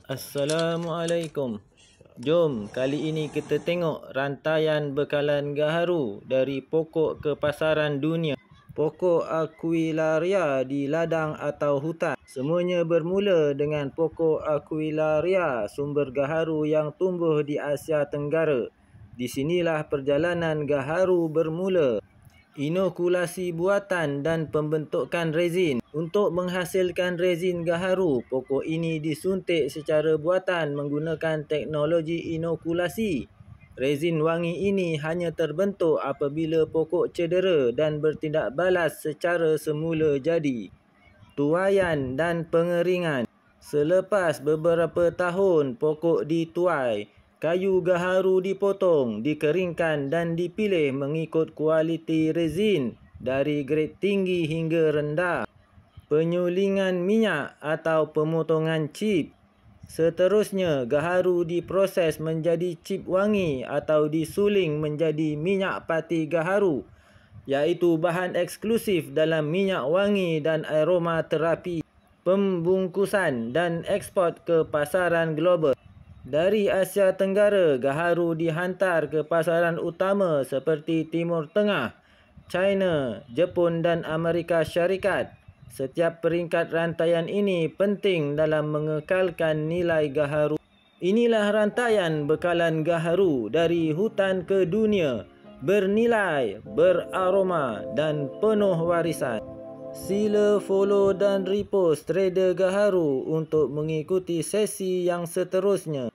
Assalamualaikum. Jom kali ini kita tengok rantaian bekalan gaharu dari pokok ke pasaran dunia. Pokok Aquilaria di ladang atau hutan. Semuanya bermula dengan pokok Aquilaria, sumber gaharu yang tumbuh di Asia Tenggara. Di sinilah perjalanan gaharu bermula. Inokulasi buatan dan pembentukan rezin. Untuk menghasilkan rezin gaharu, pokok ini disuntik secara buatan menggunakan teknologi inokulasi. Rezin wangi ini hanya terbentuk apabila pokok cedera dan bertindak balas secara semula jadi. Tuaian dan pengeringan. Selepas beberapa tahun pokok dituai, kayu gaharu dipotong, dikeringkan dan dipilih mengikut kualiti rezin dari grade tinggi hingga rendah. Penyulingan minyak atau pemotongan chip. Seterusnya, gaharu diproses menjadi chip wangi atau disuling menjadi minyak pati gaharu, iaitu bahan eksklusif dalam minyak wangi dan aroma terapi. Pembungkusan dan ekspor ke pasaran global. Dari Asia Tenggara, gaharu dihantar ke pasaran utama seperti Timur Tengah, China, Jepun dan Amerika Syarikat. Setiap peringkat rantaian ini penting dalam mengekalkan nilai gaharu. Inilah rantaian bekalan gaharu dari hutan ke dunia, bernilai, beraroma dan penuh warisan. Sila follow dan repost Trader Gaharu untuk mengikuti sesi yang seterusnya.